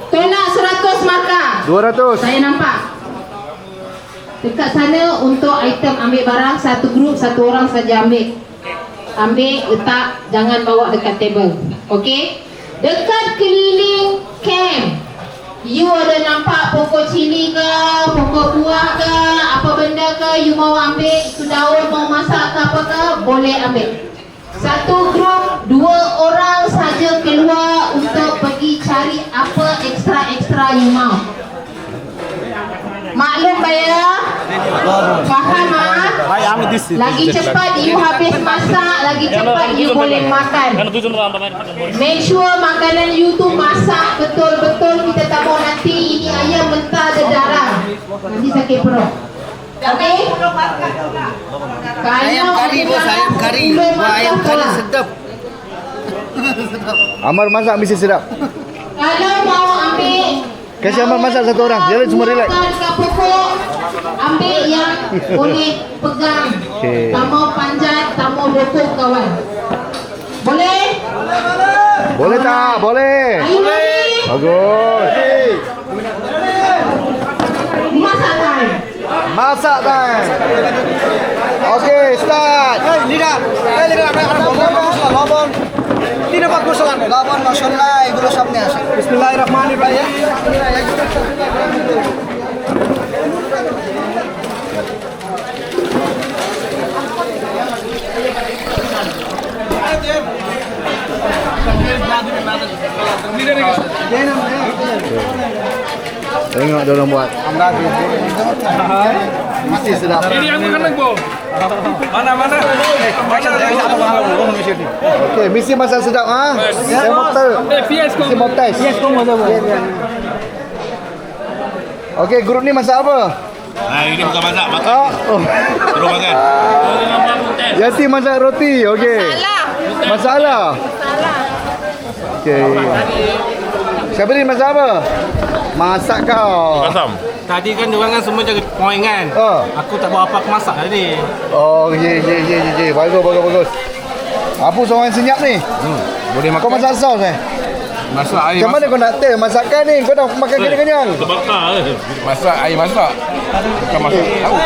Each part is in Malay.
Tolak 100 markah. 200. Saya nampak. Dekat sana untuk item ambil barang, satu grup, satu orang saja ambil. Ambil, letak, jangan bawa dekat table. Okey? Dekat keliling camp, you ada nampak pokok cili ke, pokok buah ke, apa benda ke, you mau ambil, itu daun mau masak ke apa ke, boleh ambil. Satu grup, 2 orang saja keluar untuk pergi cari apa ekstra-ekstra you mau. Maklum bayar? Faham ah? Lagi cepat you habis masak, lagi cepat you boleh makan. Make sure makanan you tu masak betul-betul. Kita tak mau nanti ini ayam mentah ada darah, nanti sakit perut. Okey? Ayam kari bos, ayam kari. Wah, ayam kari sedap. Amar masak mesti sedap. Kalau mau ambil, Kasih Amar masak satu orang. Jangan semua relax. dekat pokok, ambil yang boleh pegang. Okey. Tak mau panjat, tak mau bokok kawan. Boleh? Boleh tak? Boleh. Are you ready? Bagus. Masak time. Masak time. Okey, start. Lidah. Labon. Tidak bagus lah. Labon masyaallah, gula sabnya. Bismillahirrahmanirrahim. Tengok dia orang buat. Mesti sedap. Ini aku kan bang. Mana? Okey, mesti masak sedap ah. Saya motor. Mesti motor. Okey, grup ni masak apa? Nah, ini bukan masak, makan. Oh. Terus makan. Yati masak roti. Okey. Masalah. Okey. Siapa ni masak apa? Masak kau. Asam. Tadi kan diorang kan semua jaga point kan. Aku tak buat apa aku masak tadi. Oh, ye. Bagus. Apa seorang senyap ni? Boleh Kau masak saus Masak air. Macam mana kau nak tahu masakan ni? Kau dah makan kenyang-kenyang. Terbakar. Masak air masak. Bukan masak tahu.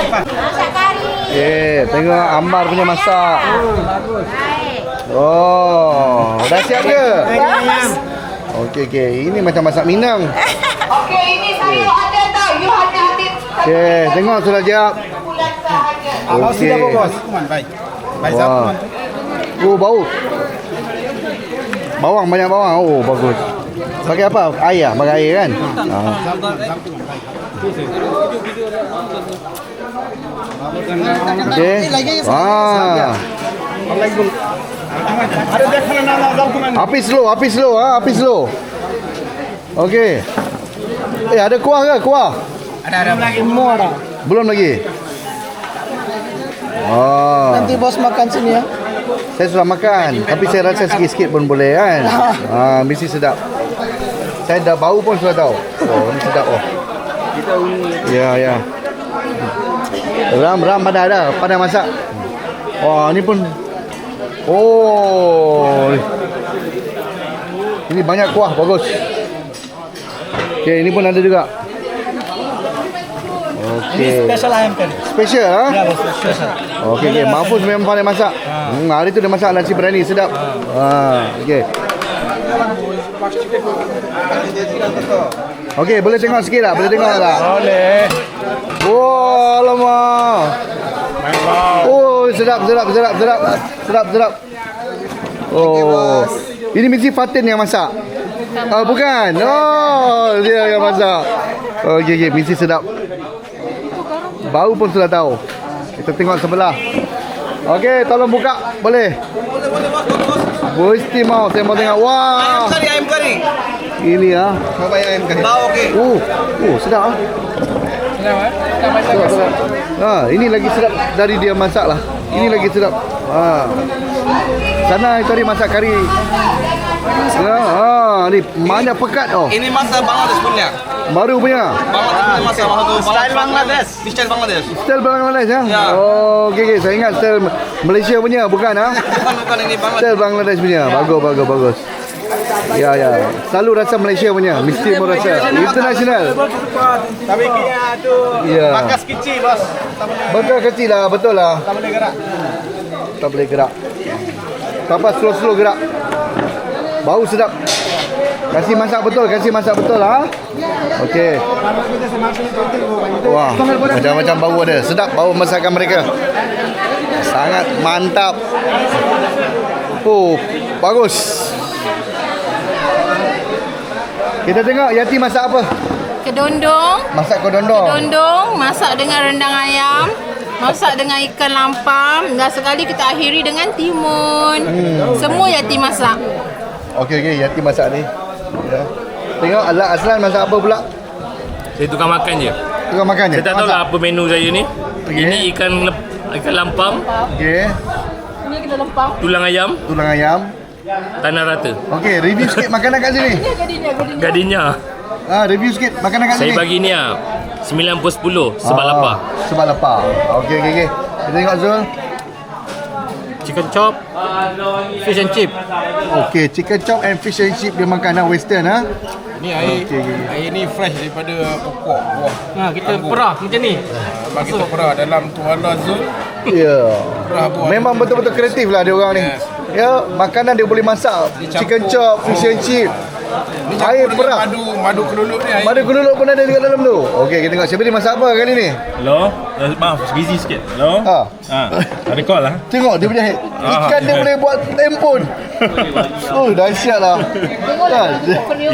Tengok Ammar punya masak. Oh, dah siap ke? Okey. Ini macam masak Minang. Okey, ini saya ada tau. You hati-hati. Okey, tengok sudah siap. Bulan sahaja. Okey. Baik. Wah. Oh, bau. Bawang, banyak bawang. Oh, bagus. Pakai apa? Air ah? Pakai air kan? Okey. Wah. Api slow ah, api slow. Okey. Ada kuah ke? Kuah? Ada lagi semua ada. Belum lagi. Oh. Nanti bos makan sini ya. Saya sudah makan, tapi saya rasa sikit-sikit pun boleh kan. Mesti sedap. Saya dah bau pun sudah tahu. Oh, ini sedap oh. Ya. Ram pandai masak. Wah, ini pun. Oh. Ini banyak kuah, bagus. Okey, ini pun ada juga. Okey. Special ayam kari. Special ah? Ya bos, special. Okey. Mahfuz memang pandai masak. Hari tu dia masak nasi biryani sedap. Okey. Okey, boleh tengok sikit tak? Boleh tengok tak? Boleh. Oh, alamak. Oh, sedap. Oh. Ini mesti Fatin yang masak. Bukan. Oh, dia yang masak. Okey, mesti sedap. Bau pun sudah tahu. Kita tengok sebelah. Okey, tolong buka. Boleh? Mesti mau. Saya mau tengok. Wah. Ayam kari. Ini ah. Mau bayar ayam kari. Bau okey. Sedap ah. Sedap. Ini lagi sedap dari dia masak lah. Ini lagi sedap. Sana itu tadi masak kari. Ni banyak pekat oh. Ini masa Bangladesh punya. Baru punya. Bangladesh punya masa style Bangladesh. Style Bangladesh. Style Bangladesh ya? Ya. Oh, okey. Saya ingat style Malaysia punya, bukan ah? Bukan ini Bangladesh. Style Bangladesh punya. Bagus. Ya, ya. Selalu rasa Malaysia punya. Mesti mau rasa international. Tapi kira tu Ya. bakas kecil bos. Betul kecil lah, betul lah. Tak boleh gerak. Tak boleh gerak. Papa slow-slow gerak. Bau sedap. Kasih masak betul lah. Okey. Wah, macam-macam bau ada. Sedap bau masakan mereka. Sangat mantap. Oh, bagus. Kita tengok Yati masak apa? Kedondong, Masak kodondong. masak dengan rendang ayam, masak dengan ikan lampam, dan sekali kita akhiri dengan timun. Semua Yati masak. Okey, Yati masak ni. Ya. Tengok Aslan masak apa pula? Saya tukar makan je. Tukar makan je. Saya tak tahu lah apa menu saya ni. Okey. Ini ikan lampam, Okey. Ini kita lempang. tulang ayam, Tulang ayam. tanah rata. Okey, review sikit makanan kat sini. Gadinya. Review sikit makanan kat Saya sini. bagi ni 9/10 sebab lapar. Sebab lapar. Okey. Kita tengok Zul. Chicken chop, fish and chip. Okey, chicken chop and fish and chip dia makanan western ha. Ni air. Okey. Air ni fresh daripada pokok buah. Kita perah macam ni. Bagi kita perah dalam tuala Zul. Ya. Perah buah. Memang betul-betul kreatif lah dia orang ni. Ya, makanan dia boleh masak. Chicken chop, fish and chip. Ni Air campur perah. dengan madu keluluk ni. Air. Madu keluluk pun ada dekat dalam tu. Okey, kita tengok siapa ni masak apa kali ni? Hello? Maaf, busy sikit. Hello? Ada call lah. Tengok dia punya ikan dia boleh buat tempon. Oh, dahsyat lah.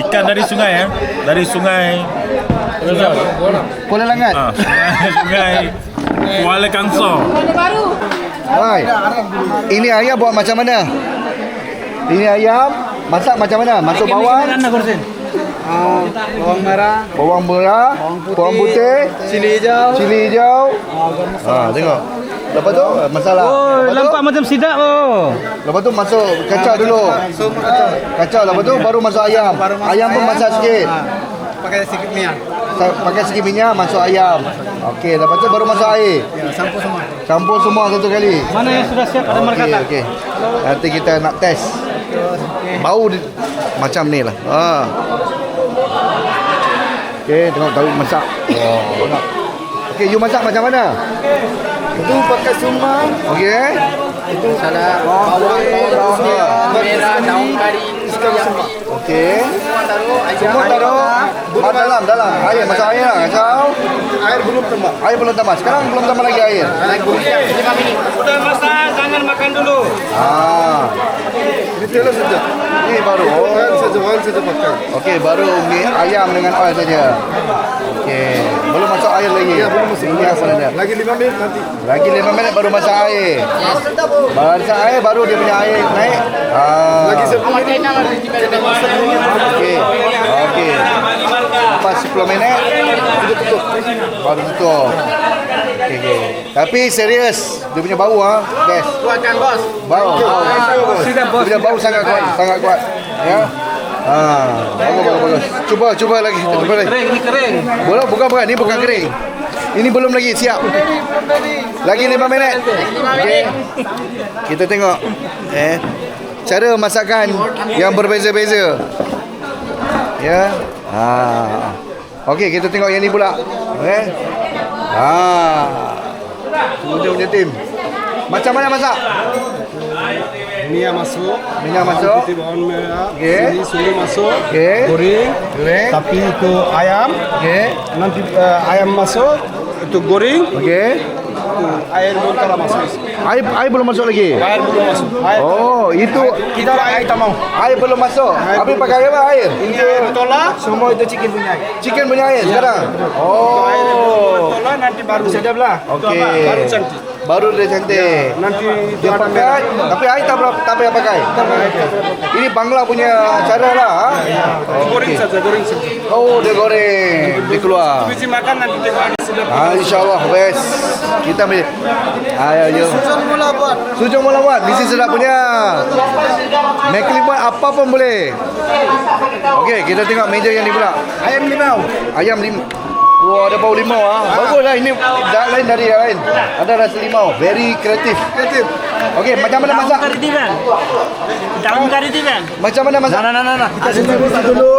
Ikan dari sungai Dari sungai Kuala Langat. Sungai Kuala Kangsar. Hai. Ini ayam buat macam mana? Ini ayam masak macam mana? Masuk bawang, Bawang merah, bawang merah, bawang putih, cili hijau. cili hijau. Tengok. Lepas tu masalah. Lepas tu, macam sedap lepas tu masuk kacau dulu. Kacau lepas tu baru masuk ayam. Ayam pun masak sikit. Pakai sikit minyak. Pakai sikit minyak masuk ayam. Okey, lepas tu baru masuk air. Ya, campur semua. Campur semua satu kali. Mana yang sudah siap ada markata? Okey. Nanti kita nak test. Bau dia, macam ni lah. Okey, tengok tahu masak. Okey, you masak macam mana? Itu pakai sumang. Okey. Itu salah bawang merah, daun kari, ikan semua. Okey. Semua taruh dalam air, masak air lah. Kacau. air belum tambah. Air belum tambah. Sekarang belum tambah lagi air. Sudah masak, jangan makan dulu. Ini telur saja. Ini baru. Oil saja pakai. Okey, baru mi ayam dengan oil saja. Okey. Belum masuk air lagi. Ya, belum masuk. Ini asal dia. Lagi 5 minit nanti. Lagi 5 minit baru masak air. Masak air baru dia punya air naik. Lagi 10 minit kita masak. Okey. Okey. Lepas 10 minit kita tutup. Baru tutup. Okey. Tapi serius, dia punya bau best. Kuatkan bos. Bau. Dia punya bau sangat kuat. Ya. Bagus. Cuba lagi. Cuba lagi. Ini kering. Bukan, ni bukan kering. Ini belum lagi siap. Lagi 5 minit. Okey. Kita tengok cara masakan yang berbeza-beza. Ya. Okey, kita tengok yang ni pula. Dia punya tim. Macam mana masak? Minyak masuk. Minyak masuk. Putih bawang merah. Okey. Sini sumber masuk. Okey. Goreng. Goreng. Tapi itu ayam. Okey. Nanti ayam masuk. Itu goreng. Okey. Air belum telah masuk. Air belum masuk lagi. Air belum masuk. Air. Oh, itu Kita air tak mau. air belum masuk. Habis pakai apa air? Ini air tolak. Semua itu chicken punya air. Chicken punya air sekarang. Oh. Tolak nanti baru sedap lah. Okey. Baru cantik. Baru dia cantik. Nanti itu Dia ada pakai, merah. tapi air tak payah pakai. Ini Bangla punya cara lah. Goreng saja, goreng saja. Oh, dia goreng. Dia keluar. Biji makan nanti tengok ada sedap. InsyaAllah best. Kita boleh. Ayo. Sujung mula buat. Mesti sedap punya. Macklin buat apa pun boleh. Okey, kita tengok meja yang ni pula. Ayam limau. Ayam limau. Wah, ada bau limau ah. Baguslah ini lain dari yang lain. Ada rasa limau. Very kreatif. Okey, macam mana masak? Daun kari tu kan? Macam mana masak? Kita simpan dulu.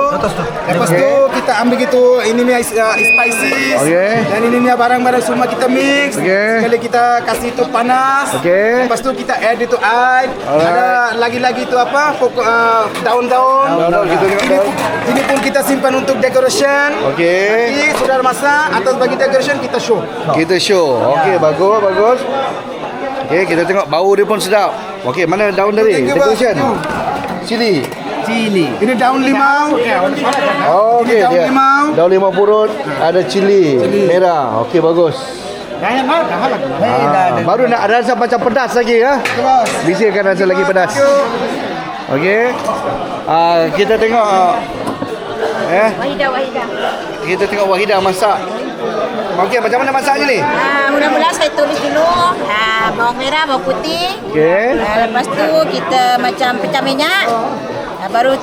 Lepas tu kita ambil gitu ini ni spices. Okey. Dan ini ni barang-barang semua kita mix. Okey. Sekali kita kasih itu panas. Okey. Lepas tu kita add itu air. Ada lagi-lagi itu apa? Pokok daun-daun. Daun-daun, kita tengok daun. Ini pun kita simpan untuk decoration. Okey. Nanti sudah masak atas bagi decoration kita show. Kita show. Okey, bagus. Okey, kita tengok bau dia pun sedap. Okey, mana daun tadi? Thank you, Bang. Decoration. Cili. Ini daun limau. Oh, okey Daun dia. limau. Daun limau purut, ada cili merah. Okey, bagus. Baru nak rasa macam pedas lagi ya. Bisa kan rasa lagi pedas. Okey. Kita tengok Wahidah. kita tengok Wahidah masak. Okey, macam mana masaknya ni? Mula-mula saya tulis dulu bawang merah, bawang putih. Okey. Lepas tu kita macam pecah minyak. Baru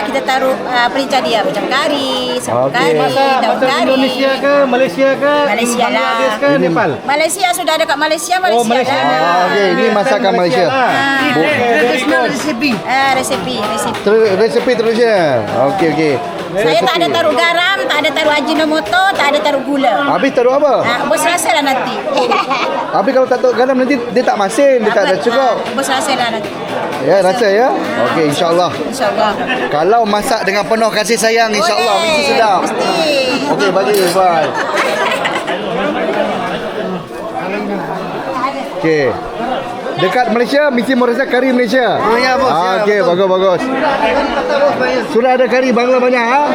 kita taruh perincah dia macam kari, sapu Okey. kari, daun kari. Indonesia ke? Malaysia ke? Malaysia lah. Bangladesh ke? Nepal? Malaysia sudah ada kat Malaysia, Malaysia. Malaysia. Dah. Okey, ini masakan Malaysia. Traditional recipe. Resipi. Resepi tradisional. Okey. Saya tak ada taruh garam, tak ada taruh ajinomoto, tak ada taruh gula. Habis taruh apa? Bos rasa lah nanti. Habis kalau tak taruh garam nanti dia tak masin, dia tak ada cukup. Bos rasa lah nanti. Ya, rasa ya. Okey, insya-Allah. InsyaAllah. Kalau masak dengan penuh kasih sayang, insya-Allah Boleh, mesti sedap. Mesti. Okey, bagi bye. Okey. Dekat Malaysia mesti merasa kari Malaysia. Ya, bos. Ya, Okey, betul. bagus. Sudah ada kari Bangla banyak ha?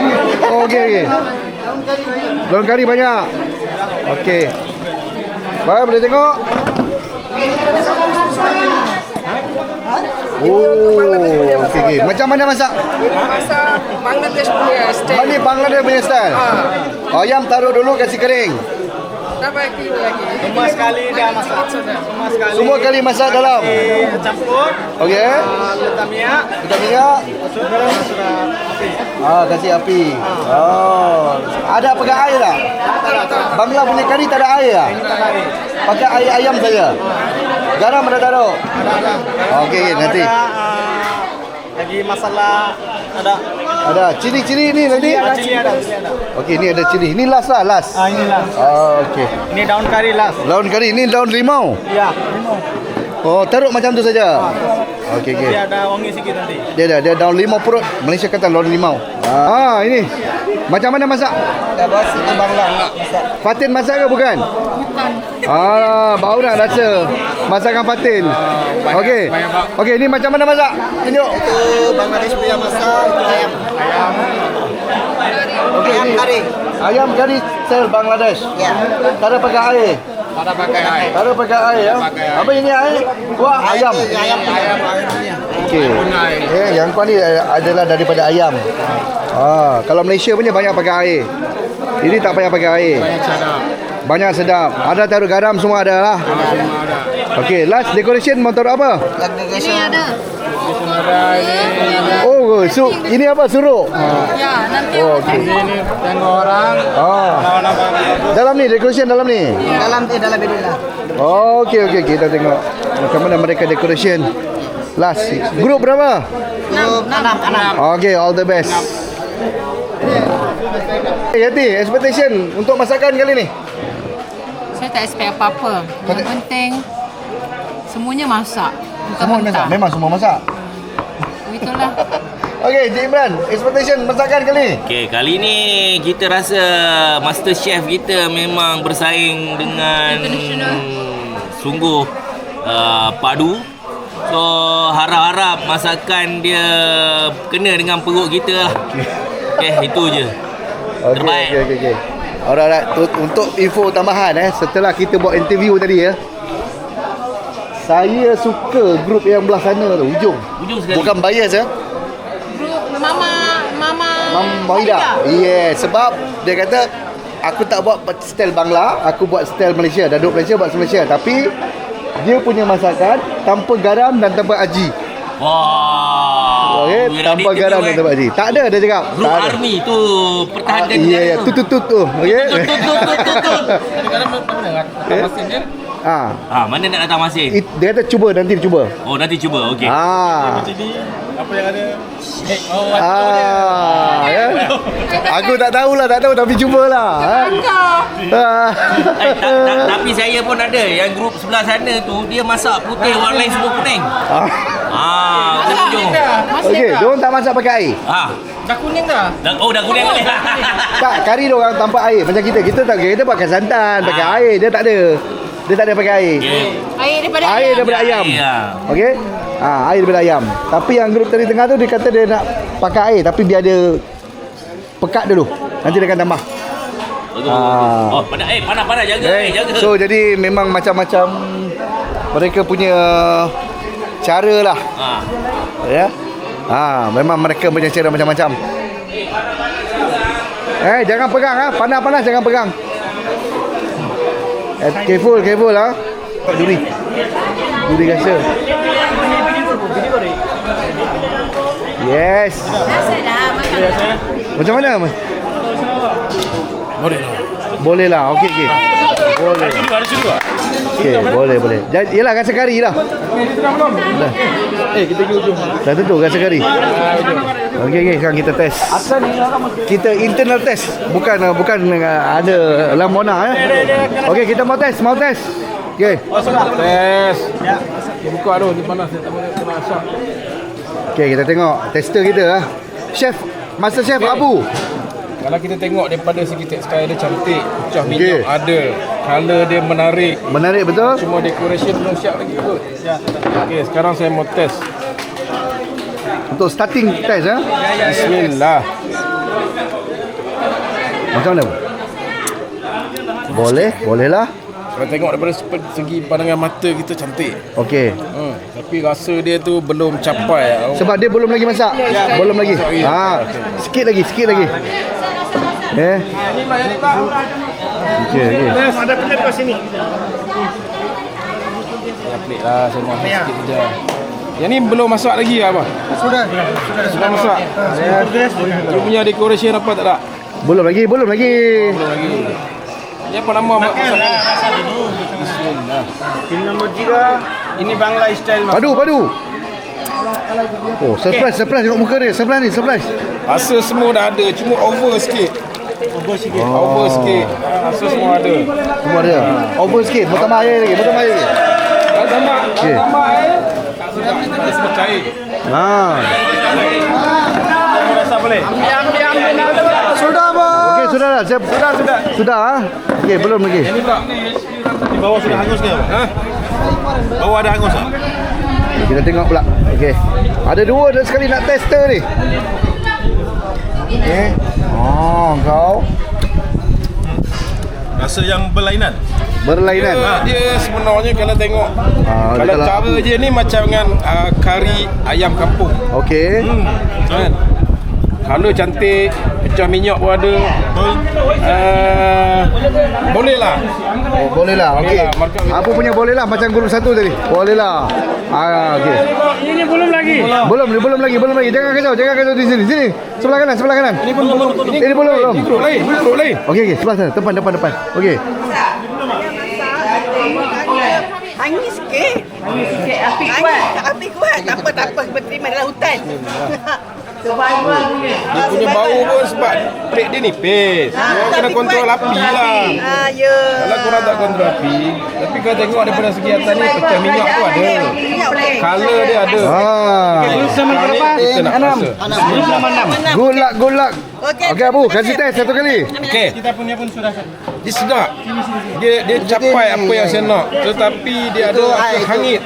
Okey. Daun kari banyak. Okey. Baik, boleh tengok. Okey. Macam mana masak? Masak Bangladesh punya style. Balik Bangladesh punya style. Ayam taruh dulu kasih kering. Tak lagi. Semua sekali dah masak. Semua kali masak dalam. Campur. Okey. Letak minyak. Kita minyak. Kasih api. Oh. Ada pakai air tak? Bangla punya kari tak ada air tak? Pakai air ayam saja. Garam ada taruh. Okey, nanti. Lagi masalah ada. Ada cili-cili ni nanti. Cili ada. Okey, ni ada cili. Ni last lah, last. Inilah. Okey. Ini daun kari last. Daun kari ni daun limau. Ya. Oh, taruh macam tu saja. Okey. Dia ada wangi sikit nanti. Dia daun limau purut. Malaysia kata daun limau. Ini. Macam mana masak? Dah bos ini Bangla masak. Fatin masak ke bukan? Bukan. Baru nak rasa masakan Fatin. Okey. Okey, ni macam mana masak? Tunjuk. Itu Bangladesh punya masak ayam. Okey, Ayam ni. kari. Ayam kari style Bangladesh. Ya. Tak ada pakai air. Ada pakai air. Tak ada pakai air ya. Apa ini air? Wah, ayam. Ayamnya. Okey. Yang kau ni adalah daripada ayam. Kalau Malaysia punya banyak pakai air. Ini tak payah pakai air. Banyak sedap. Ada taruh garam semua ada lah. Okey, last decoration mau taruh apa? Ini ada. Oh, ini apa? Suruk. Ya, nanti Okey. Ini tengok orang. Dalam ni decoration dalam ni. Dalam inilah. Okey. Kita tengok macam mana mereka decoration. Last. Grup berapa? 6. Okey, all the best. Yati, expectation untuk masakan kali ni? Saya tak expect apa-apa. Yang penting semuanya masak. Semua masak. Memang semua masak. Begitulah. Okey, Cik Imran, expectation masakan kali ni? Okey, kali ni kita rasa master chef kita memang bersaing dengan sungguh padu. So harap-harap masakan dia kena dengan perut kita lah. Okey, itu je. Terbaik. Okey. Alright. Untuk info tambahan setelah kita buat interview tadi saya suka grup yang belah sana tu, ujung Ujung sekali. bukan bias Grup Mama Wahidah. Yes, sebab dia kata aku tak buat style Bangla, aku buat style Malaysia. Dah duduk Malaysia buat Malaysia, tapi dia punya masakan tanpa garam dan tanpa aji. Wah. Okey, tanpa garam dan tanpa aji. Tak ada dia cakap. Grup Tak ada. army tu pertahankan Ya, tu. Okey. Tut. Garam apa dengan? Tak masin je. Mana nak datang masin? Dia kata cuba, nanti cuba. Oh, nanti cuba. Okey. Apa yang ada? Ya. Aku tak tahu tapi cubalah. Tapi saya pun ada yang grup sebelah sana tu dia masak putih, orang lain semua kuning. Kata hujung. Okey, diorang tak masak pakai air. Dah kuning dah. Dah kuning ni. Tak, kari diorang tanpa air macam kita. Kita tak, kita pakai santan, pakai air. Dia tak ada. Dia tak ada pakai air. Air daripada ayam. Okey? Air daripada ayam. Tapi yang grup tadi tengah tu dia kata dia nak pakai air tapi biar dia pekat dulu. Nanti dia akan tambah. Oh, panas jaga. Jaga. So jadi memang macam-macam mereka punya cara lah. Ya. Memang mereka punya cara macam-macam. Jangan pegang panas-panas jangan pegang. Careful Duri rasa. Yes. Macam mana mas? Boleh lah. Okey. Boleh. Okey, boleh. Yalah rasa kari lah. Kita pergi ujung. Dah tentu rasa kari. Okey, sekarang kita test. Kita internal test. Bukan ada lamona Okey, kita mau test. Okey. Tes. Ya. Buka tu, ni panas dia tak boleh kena asap. Okey, kita tengok tester kita Chef, Master Chef Abu. Kalau kita tengok daripada segi tekstil dia cantik, pecah minyak ada, color dia menarik. Menarik betul? Cuma decoration belum siap lagi kot. Okey, sekarang saya mau test. Untuk starting test Bismillah. Macam mana? Boleh lah. Kalau tengok daripada segi pandangan mata kita cantik. Okey. Tapi rasa dia tu belum capai. Sebab dia belum lagi masak. Belum lagi. Sikit lagi. Okey. Ada pelet kat sini. Ya pelik lah, saya mau sikit saja. Yang ni belum masak lagi apa? Sudah masak. Dia punya decoration apa tak ada? Belum lagi. Ni apa nama masak ni? Bismillah. Ini nombor 3. Ini Bangla style. Padu. Oh, surprise tengok muka dia. Surprise. Rasa semua dah ada, cuma over sikit. Over sikit. Rasa semua ada. Semua ada. Over sikit. Mau tambah air lagi. Tambah air. Dia semua cair. Rasa boleh. Sudah bang. Okey, sudah dah. Sudah. Okey, belum lagi. Di bawah sudah hangus ke? Bawah ada hangus tak? Kita tengok pula. Okey. Ada dua dah sekali nak tester ni. Okey. Kau. Rasa yang berlainan. Dia sebenarnya kalau tengok kalau cara dia ni macam dengan kari ayam kampung. Okey. Kan? Color cantik, pecah minyak pun ada. Boleh lah. Boleh lah. Okey. Apa punya boleh lah macam grup satu tadi. Boleh lah. Okey. Ini belum lagi. Belum lagi. Jangan kacau di sini. Sebelah kanan. Ini belum. Grup lain. Okey. Sebelah sana. Depan. Okey. Angin sikit. Api kuat. Tak apa. Berterima dalam hutan. Dia punya bau pun sebab plate dia nipis. Korang kena kontrol api lah. Kalau korang tak kontrol api, tapi kalau tengok daripada segi atas ni pecah minyak tu ada. Color dia ada. Sama berapa? Kita nak rasa. 6. Good luck. Okey Abu, kasih test satu kali. Okey. Kita punya pun sudah. Dia sedap. Dia capai apa yang saya nak. Tetapi dia ada rasa hangit.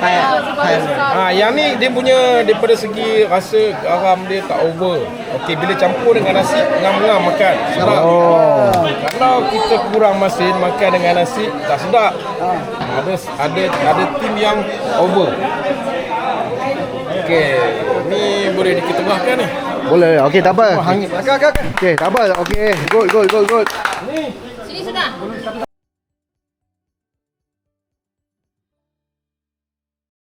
Yang ni dia punya daripada segi rasa garam dia tak over. Okey, bila campur dengan nasi ngam-ngam makan. Sedap. Kalau kita kurang masin makan dengan nasi tak sedap. Ada tim yang over. Okey, ni boleh diketengahkan ni. Boleh. Okey, tak apa. Hangit. Okey, tak apa. Okey, good. Sini sudah.